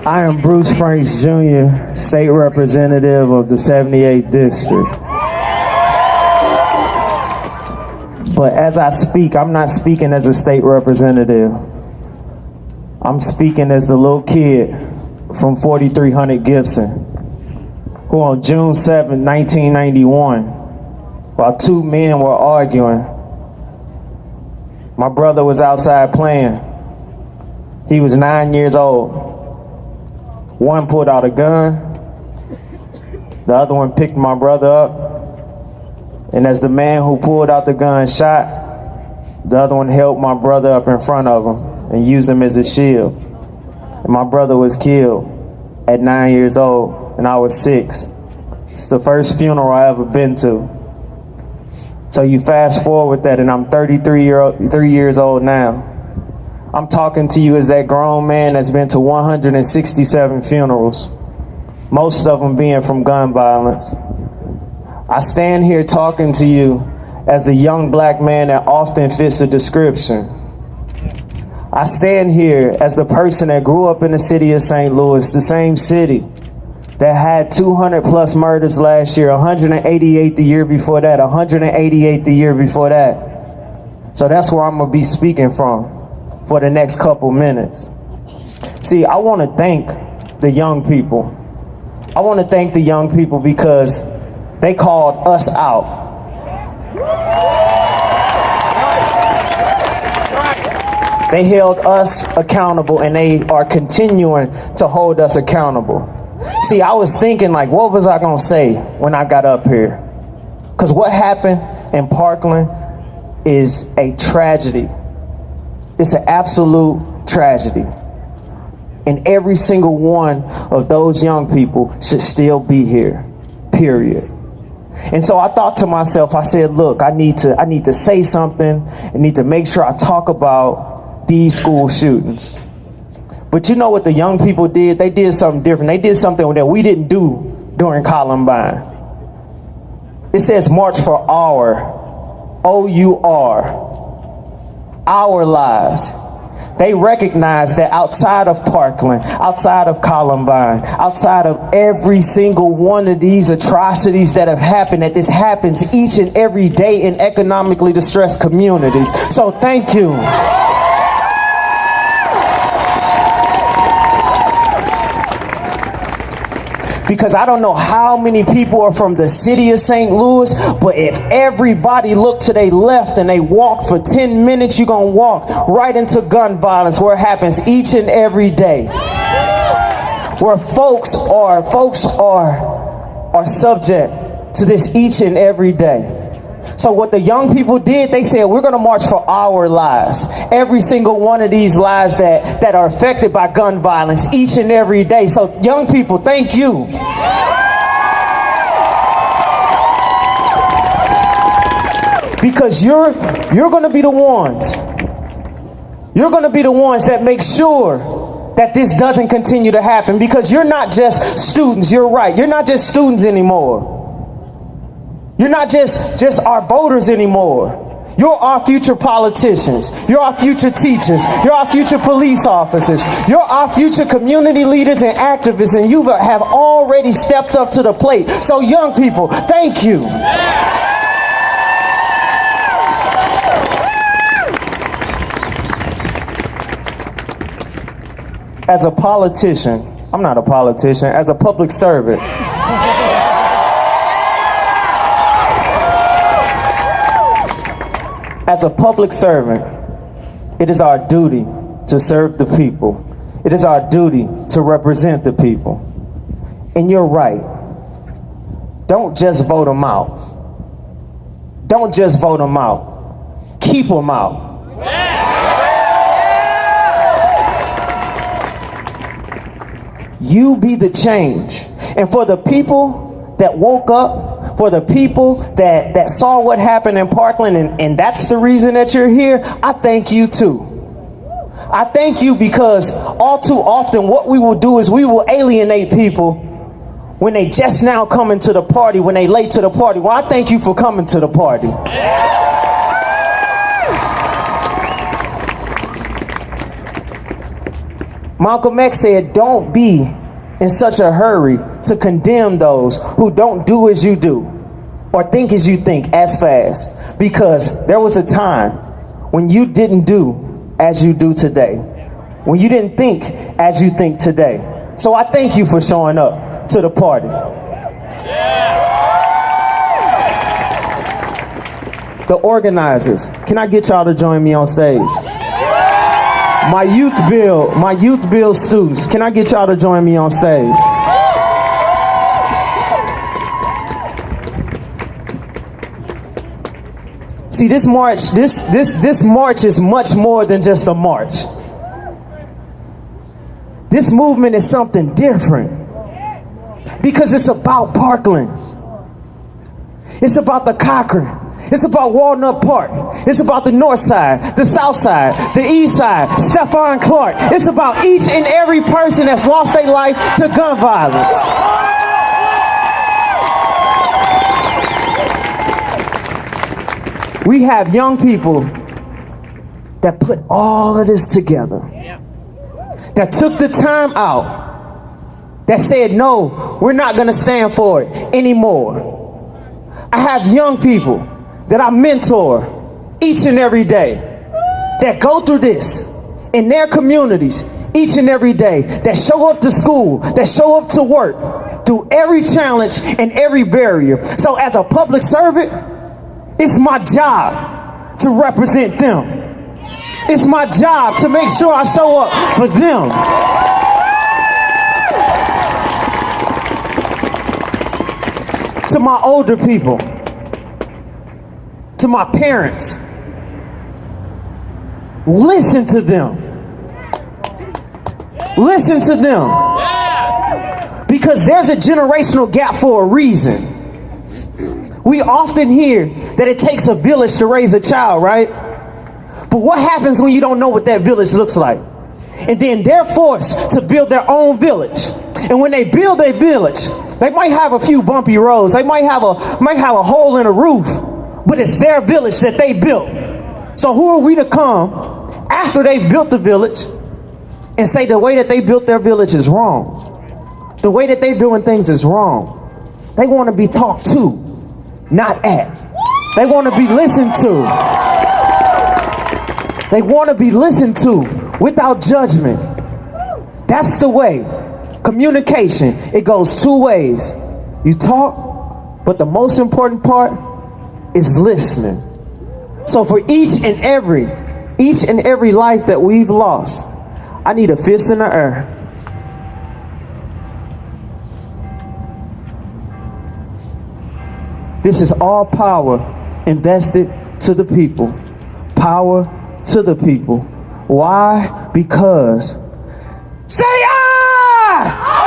I am Bruce Franks Jr., State Representative of the 78th District. But as I speak, I'm not speaking as a state representative. I'm speaking as the little kid from 4300 Gibson, who on June 7, 1991, while two men were arguing, my brother was outside playing. He was 9 years old. One pulled out a gun, the other one picked my brother up, and as the man who pulled out the gun shot, the other one held my brother up in front of him and used him as a shield. And my brother was killed at 9 years old, and I was 6. It's the first funeral I ever been to. So you fast forward that, and I'm 3 years old now. I'm talking to you as that grown man that's been to 167 funerals, most of them being from gun violence. I stand here talking to you as the young black man that often fits the description. I stand here as the person that grew up in the city of St. Louis, the same city that had 200 plus murders last year, 188 the year before that, 188 the year before that. So that's where I'm gonna be speaking from for the next couple minutes. See, I want to thank the young people. I want to thank the young people because they called us out. They held us accountable, and they are continuing to hold us accountable. See, I was thinking, like, what was I gonna say when I got up here? Because what happened in Parkland is a tragedy. It's an absolute tragedy. And every single one of those young people should still be here, period. And so I thought to myself, I said, look, I need to say something. I need to make sure I talk about these school shootings. But you know what the young people did? They did something different. They did something that we didn't do during Columbine. It says March for Our, O-U-R. Our lives. They recognize that outside of Parkland, outside of Columbine, outside of every single one of these atrocities that have happened, that this happens each and every day in economically distressed communities. So thank you. Because I don't know how many people are from the city of St. Louis, but if everybody looked to their left and they walked for 10 minutes, you're going to walk right into gun violence, where it happens each and every day. Where folks are subject to this each and every day. So what the young people did, they said, we're going to march for our lives. Every single one of these lives that are affected by gun violence each and every day. So young people, thank you. Because you're going to be the ones. You're going to be the ones that make sure that this doesn't continue to happen. Because you're not just students. You're right. You're not just students anymore. You're not just our voters anymore. You're our future politicians. You're our future teachers. You're our future police officers. You're our future community leaders and activists, and you have already stepped up to the plate. So young people, thank you. As a politician, I'm not a politician, as a public servant, as a public servant, it is our duty to serve the people. It is our duty to represent the people. And you're right. Don't just vote them out. Don't just vote them out. Keep them out. You be the change. And for the people that woke up, for the people that saw what happened in Parkland, and that's the reason that you're here, I thank you too. I thank you because all too often what we will do is we will alienate people when they just now coming to the party, when they late to the party. Well, I thank you for coming to the party. Malcolm X said, don't be in such a hurry to condemn those who don't do as you do or think as you think as fast, because there was a time when you didn't do as you do today, when you didn't think as you think today. So I thank you for showing up to the party. The organizers, can I get y'all to join me on stage? My youth bill students, can I get y'all to join me on stage? See, this march, this march is much more than just a march. This movement is something different because it's about Parkland. It's about the Cochran. It's about Walnut Park. It's about the north side, the south side, the east side, Stephon Clark. It's about each and every person that's lost their life to gun violence. We have young people that put all of this together, that took the time out, that said, no, we're not going to stand for it anymore. I have young people that I mentor each and every day that go through this in their communities each and every day, that show up to school, that show up to work through every challenge and every barrier. So as a public servant, it's my job to represent them. It's my job to make sure I show up for them. To my older people, to my parents, listen to them. Listen to them. Because there's a generational gap for a reason. We often hear that it takes a village to raise a child, right? But what happens when you don't know what that village looks like? And then they're forced to build their own village. And when they build a village, they might have a few bumpy roads. They might have a hole in a roof. But it's their village that they built. So who are we to come after they've built the village and say the way that they built their village is wrong? The way that they're doing things is wrong. They want to be talked to, not at. They want to be listened to. They want to be listened to without judgment. That's the way. Communication, it goes two ways. You talk, but the most important part is listening. So for each and every life that we've lost, I need a fist in the air. This is all power invested to the people. Power to the people. Why? Because say ah!